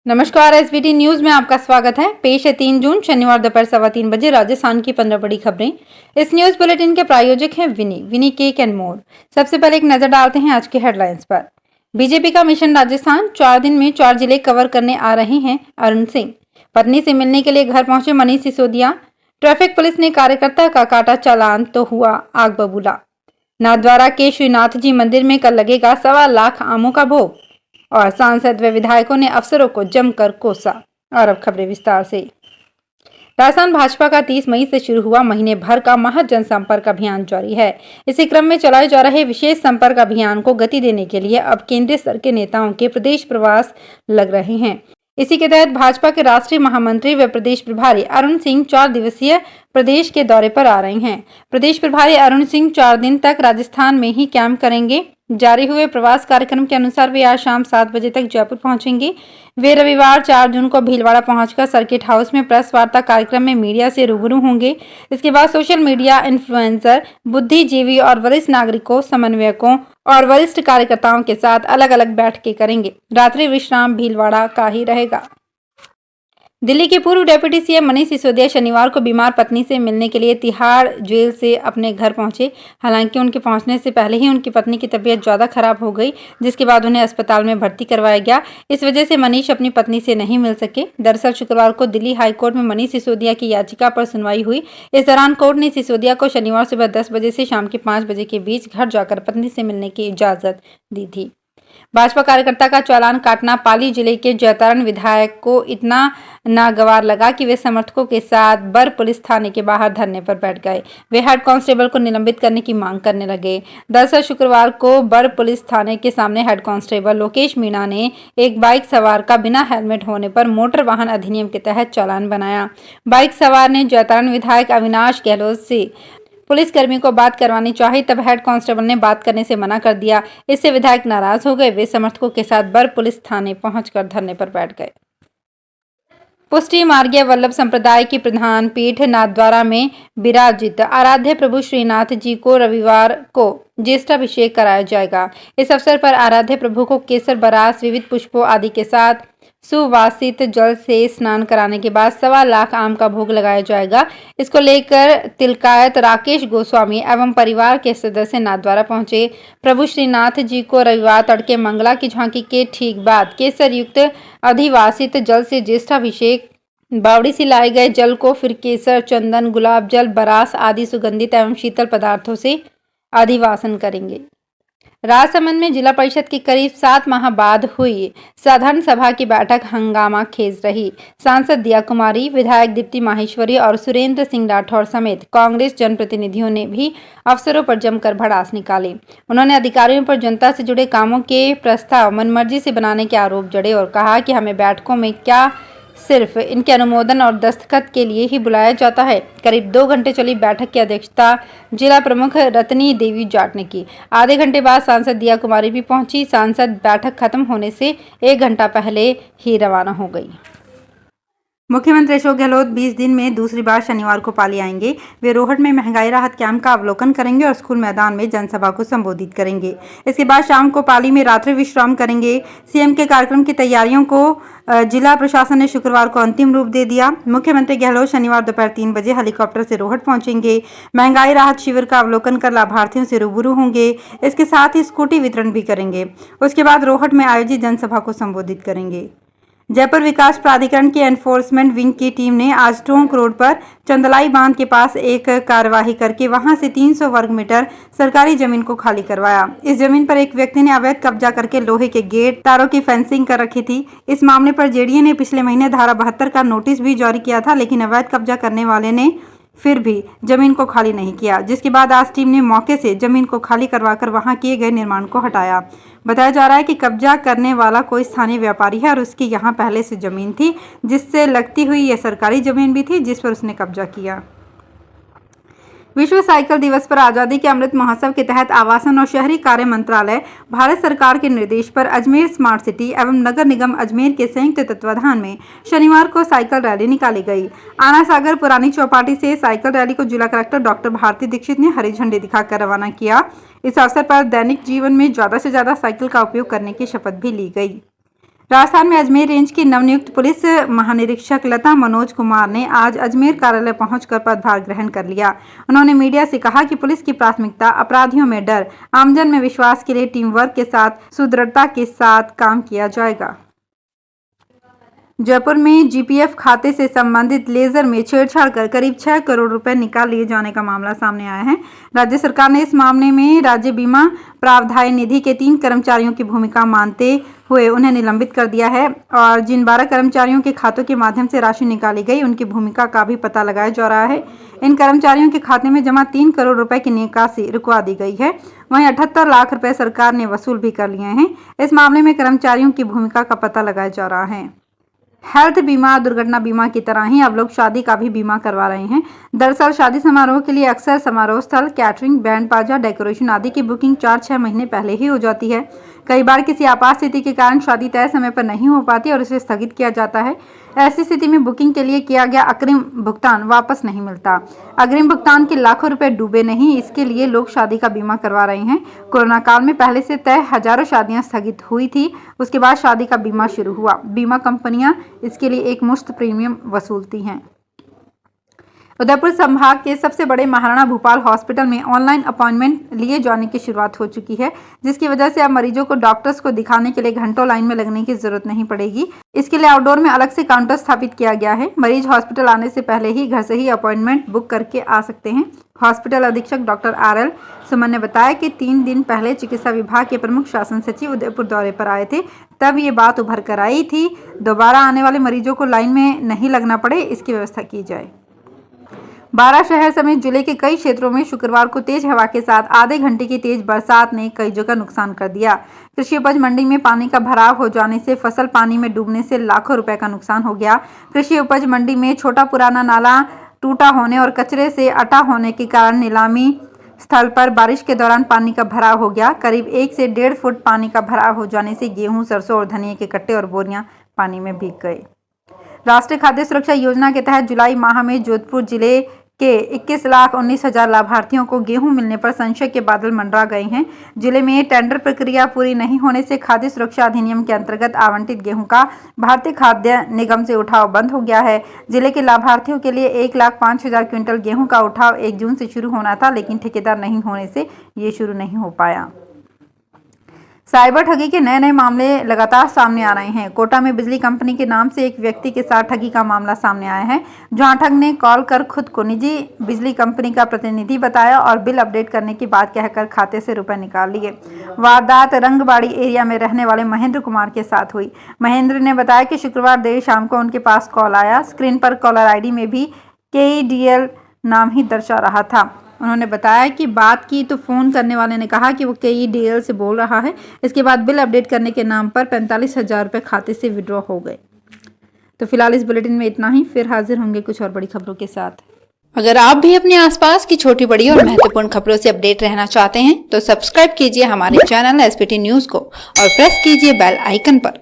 नमस्कार। SBT news में आपका स्वागत है। पेश है 3 जून शनिवार दोपहर 3:15 बजे राजस्थान की 15 बड़ी खबरें। इस न्यूज बुलेटिन के प्रायोजक हैं विनी केक एंड मोर। सबसे पहले एक नजर डालते हैं आज के हेडलाइंस पर। बीजेपी का मिशन राजस्थान, 4 दिन में 4 जिले कवर करने आ रहे हैं अरुण सिंह। पत्नी से मिलने के लिए घर पहुंचे मनीष सिसोदिया। ट्रैफिक पुलिस ने कार्यकर्ता का काटा चालान तो हुआ आग बबूला। नाथद्वारा के श्रीनाथ जी मंदिर में कल लगेगा 1.25 लाख आमों का भोग। और सांसद व विधायकों ने अफसरों को जमकर कोसा। और अब खबरें विस्तार से। राजस्थान भाजपा का 30 मई से शुरू हुआ महीने भर का महा जनसंपर्क अभियान जारी है। इसी क्रम में चलाए जा रहे विशेष संपर्क अभियान को गति देने के लिए अब केंद्रीय स्तर के नेताओं के प्रदेश प्रवास लग रहे हैं। इसी के तहत भाजपा के राष्ट्रीय महामंत्री व प्रदेश प्रभारी अरुण सिंह 4 दिवसीय प्रदेश के दौरे पर आ रहे हैं। प्रदेश प्रभारी अरुण सिंह 4 दिन तक राजस्थान में ही कैंप करेंगे। जारी हुए प्रवास कार्यक्रम के अनुसार वे आज शाम 7 बजे तक जयपुर पहुंचेंगे। वे रविवार 4 जून को भीलवाड़ा पहुंचकर सर्किट हाउस में प्रेस वार्ता कार्यक्रम में मीडिया से रूबरू होंगे। इसके बाद सोशल मीडिया इन्फ्लुएंसर, बुद्धिजीवी और वरिष्ठ नागरिकों, समन्वयकों और वरिष्ठ कार्यकर्ताओं के साथ अलग अलग बैठकें करेंगे। रात्रि विश्राम भीलवाड़ा का ही रहेगा। दिल्ली के पूर्व डेप्यूटी सीएम मनीष सिसोदिया शनिवार को बीमार पत्नी से मिलने के लिए तिहाड़ जेल से अपने घर पहुंचे। हालांकि उनके पहुंचने से पहले ही उनकी पत्नी की तबीयत ज्यादा खराब हो गई, जिसके बाद उन्हें अस्पताल में भर्ती करवाया गया। इस वजह से मनीष अपनी पत्नी से नहीं मिल सके। दरअसल शुक्रवार को दिल्ली हाईकोर्ट में मनीष सिसोदिया की याचिका पर सुनवाई हुई। इस दौरान कोर्ट ने सिसोदिया को शनिवार सुबह 10 बजे से शाम के 5 बजे के बीच घर जाकर पत्नी से मिलने की इजाजत दी थी। भाजपा कार्यकर्ता का चालान काटना पाली जिले के जैतारण विधायक को इतना नागवार लगा कि वे समर्थकों के साथ बर पुलिस थाने के बाहर धरने पर बैठ गए। वे हेड कांस्टेबल को निलंबित करने की मांग करने लगे। दरअसल शुक्रवार को बर पुलिस थाने के सामने हेड कांस्टेबल लोकेश मीणा ने एक बाइक सवार का बिना हेलमेट होने पर मोटर वाहन अधिनियम के तहत चालान बनाया। बाइक सवार ने जैतारण विधायक अविनाश गहलोत से पुलिसकर्मी को बात करवानी चाही, तब हेड कांस्टेबल ने बात करने से मना कर दिया। इससे विधायक नाराज हो गए। वे समर्थकों के साथ बर पुलिस थाने पहुंचकर धरने पर बैठ गए। पुष्टि मार्गीय वल्लभ संप्रदाय की प्रधान पीठ नाथद्वारा में विराजित आराध्य प्रभु श्रीनाथ जी को रविवार को ज्येष्ठाभिषेक कराया जाएगा। इस अवसर पर आराध्य प्रभु को केसर, बरास, विविध पुष्पों आदि के साथ सुवासित जल से स्नान कराने के बाद 1.25 लाख आम का भोग लगाया जाएगा। इसको लेकर तिलकायत राकेश गोस्वामी एवं परिवार के सदस्य नाथद्वारा पहुंचे। प्रभु श्रीनाथ जी को रविवार तड़के मंगला की झांकी के ठीक बाद केसर युक्त अधिवासित जल से ज्येष्ठाभिषेक, बावड़ी से लाए गए जल को फिर केसर, चंदन, गुलाब जल, बरास आदि सुगंधित एवं शीतल पदार्थों से अधिवासन करेंगे। राजसमंद में जिला परिषद की करीब 7 माह बाद हुई साधारण सभा की बैठक हंगामा खेज रही। सांसद दिया कुमारी, विधायक दीप्ति माहेश्वरी और सुरेंद्र सिंह राठौर समेत कांग्रेस जनप्रतिनिधियों ने भी अफसरों पर जमकर भड़ास निकाले। उन्होंने अधिकारियों पर जनता से जुड़े कामों के प्रस्ताव मनमर्जी से बनाने के आरोप जड़े और कहा कि हमें बैठकों में क्या सिर्फ इनके अनुमोदन और दस्तखत के लिए ही बुलाया जाता है। करीब 2 घंटे चली बैठक की अध्यक्षता जिला प्रमुख रतनी देवी जाट ने की। आधे घंटे बाद सांसद दिया कुमारी भी पहुंची। सांसद बैठक खत्म होने से 1 घंटा पहले ही रवाना हो गई। मुख्यमंत्री अशोक गहलोत 20 दिन में दूसरी बार शनिवार को पाली आएंगे। वे रोहट में महंगाई राहत कैंप का अवलोकन करेंगे और स्कूल मैदान में जनसभा को संबोधित करेंगे। इसके बाद शाम को पाली में रात्रि विश्राम करेंगे। सीएम के कार्यक्रम की तैयारियों को जिला प्रशासन ने शुक्रवार को अंतिम रूप दे दिया। मुख्यमंत्री गहलोत शनिवार दोपहर 3 बजे हेलीकॉप्टर से रोहट पहुंचेंगे। महंगाई राहत शिविर का अवलोकन कर लाभार्थियों से रूबरू होंगे। इसके साथ ही स्कूटी वितरण भी करेंगे। उसके बाद रोहट में आयोजित जनसभा को संबोधित करेंगे। जयपुर विकास प्राधिकरण की एनफोर्समेंट विंग की टीम ने आज टोंक रोड पर चंदलाई बांध के पास एक कार्यवाही करके वहां से 300 वर्ग मीटर सरकारी जमीन को खाली करवाया। इस जमीन पर एक व्यक्ति ने अवैध कब्जा करके लोहे के गेट, तारों की फेंसिंग कर रखी थी। इस मामले पर जेडीए ने पिछले महीने धारा 72 का नोटिस भी जारी किया था, लेकिन अवैध कब्जा करने वाले ने फिर भी जमीन को खाली नहीं किया, जिसके बाद आज टीम ने मौके से जमीन को खाली करवाकर वहां किए गए निर्माण को हटाया। बताया जा रहा है कि कब्जा करने वाला कोई स्थानीय व्यापारी है और उसकी यहां पहले से जमीन थी, जिससे लगती हुई यह सरकारी जमीन भी थी जिस पर उसने कब्जा किया। विश्व साइकिल दिवस पर आजादी के अमृत महोत्सव के तहत आवासन और शहरी कार्य मंत्रालय भारत सरकार के निर्देश पर अजमेर स्मार्ट सिटी एवं नगर निगम अजमेर के संयुक्त तत्वाधान में शनिवार को साइकिल रैली निकाली गई। आना सागर पुरानी चौपाटी से साइकिल रैली को जिला कलेक्टर डॉक्टर भारती दीक्षित ने हरी झंडी दिखाकर रवाना किया। इस अवसर पर दैनिक जीवन में ज्यादा से ज्यादा साइकिल का उपयोग करने की शपथ भी ली गई। राजस्थान में अजमेर रेंज की नवनियुक्त पुलिस महानिरीक्षक लता मनोज कुमार ने आज अजमेर कार्यालय पहुंचकर पदभार ग्रहण कर लिया। उन्होंने मीडिया से कहा कि पुलिस की प्राथमिकता अपराधियों में डर, आमजन में विश्वास के लिए टीम वर्क के साथ सुदृढ़ता के साथ काम किया जाएगा। जयपुर में जीपीएफ खाते से संबंधित लेजर में छेड़छाड़ कर करीब 6 करोड़ रुपए निकाल लिए जाने का मामला सामने आया है। राज्य सरकार ने इस मामले में राज्य बीमा प्रावधान निधि के 3 कर्मचारियों की भूमिका मानते हुए उन्हें निलंबित कर दिया है और जिन 12 कर्मचारियों के खातों के माध्यम से राशि निकाली गई उनकी भूमिका का भी पता लगाया जा रहा है। इन कर्मचारियों के खाते में जमा 3 करोड़ रुपए की निकासी रुकवा दी गई है। वहीं 78 लाख रुपए सरकार ने वसूल भी कर लिए हैं। इस मामले में कर्मचारियों की भूमिका का पता लगाया जा रहा है। हेल्थ बीमा दुर्घटना बीमा की तरह ही अब लोग शादी का भी बीमा करवा रहे हैं। दरअसल शादी समारोह के लिए अक्सर समारोह स्थल, कैटरिंग, बैंड बाजा, डेकोरेशन आदि की बुकिंग 4-6 महीने पहले ही हो जाती है। कई बार किसी आपात स्थिति के कारण शादी तय समय पर नहीं हो पाती और इसे स्थगित किया जाता है। ऐसी स्थिति में बुकिंग के लिए किया गया अग्रिम भुगतान वापस नहीं मिलता। अग्रिम भुगतान के लाखों रुपए डूबे नहीं, इसके लिए लोग शादी का बीमा करवा रहे हैं। कोरोना काल में पहले से तय हजारों शादियां स्थगित हुई थी, उसके बाद शादी का बीमा शुरू हुआ। बीमा कंपनियां इसके लिए एक मुश्त प्रीमियम वसूलती हैं। उदयपुर संभाग के सबसे बड़े महाराणा भूपाल हॉस्पिटल में ऑनलाइन अपॉइंटमेंट लिए जाने की शुरुआत हो चुकी है, जिसकी वजह से अब मरीजों को डॉक्टर्स को दिखाने के लिए घंटों लाइन में लगने की जरूरत नहीं पड़ेगी। इसके लिए आउटडोर में अलग से काउंटर स्थापित किया गया है। मरीज हॉस्पिटल आने से पहले ही घर से ही अपॉइंटमेंट बुक करके आ सकते हैं। हॉस्पिटल अधीक्षक डॉक्टर RL सुमन ने बताया कि 3 दिन पहले चिकित्सा विभाग के प्रमुख शासन सचिव उदयपुर दौरे पर आए थे, तब ये बात उभर कर आई थी। दोबारा आने वाले मरीजों को लाइन में नहीं लगना पड़े, इसकी व्यवस्था की जाए। 12 शहर समेत जिले के कई क्षेत्रों में शुक्रवार को तेज हवा के साथ आधे घंटे की तेज बरसात ने कई जगह नुकसान कर दिया। कृषि उपज मंडी में पानी का भराव हो जाने से फसल पानी में डूबने से लाखों रुपए का नुकसान हो गया। कृषि उपज मंडी में छोटा पुराना नाला टूटा होने और कचरे से अटा होने के कारण नीलामी स्थल पर बारिश के दौरान पानी का भराव हो गया। करीब 1 से 1.5 फुट पानी का भराव हो जाने से गेहूं, सरसों और धनिया के कट्टे और बोरियां पानी में भीग गए। राष्ट्रीय खाद्य सुरक्षा योजना के तहत जुलाई माह में जोधपुर जिले के 21,19,000 लाभार्थियों को गेहूं मिलने पर संशय के बादल मंडरा गए हैं। जिले में टेंडर प्रक्रिया पूरी नहीं होने से खाद्य सुरक्षा अधिनियम के अंतर्गत आवंटित गेहूं का भारतीय खाद्य निगम से उठाव बंद हो गया है। जिले के लाभार्थियों के लिए 1,05,000 क्विंटल गेहूं का उठाव 1 जून से शुरू होना था, लेकिन ठेकेदार नहीं होने से ये शुरू नहीं हो पाया। साइबर ठगी के नए नए मामले लगातार सामने आ रहे हैं। कोटा में बिजली कंपनी के नाम से एक व्यक्ति के साथ ठगी का मामला सामने आया है, जहां ठग ने कॉल कर खुद को निजी बिजली कंपनी का प्रतिनिधि बताया और बिल अपडेट करने की बात कहकर खाते से रुपए निकाल लिए। वारदात रंगबाड़ी एरिया में रहने वाले महेंद्र कुमार के साथ हुई। महेंद्र ने बताया कि शुक्रवार देर शाम को उनके पास कॉल आया। स्क्रीन पर कॉलर ID में भी KEDL नाम ही दर्शा रहा था। उन्होंने बताया कि बात की तो फ़ोन करने वाले ने कहा कि वो KEDL से बोल रहा है। इसके बाद बिल अपडेट करने के नाम पर 45,000 रुपये खाते से विड्रॉ हो गए। तो फिलहाल इस बुलेटिन में इतना ही, फिर हाजिर होंगे कुछ और बड़ी खबरों के साथ। अगर आप भी अपने आसपास की छोटी बड़ी और महत्वपूर्ण खबरों से अपडेट रहना चाहते हैं तो सब्सक्राइब कीजिए हमारे चैनल SPT न्यूज़ को और प्रेस कीजिए बेल आइकन पर।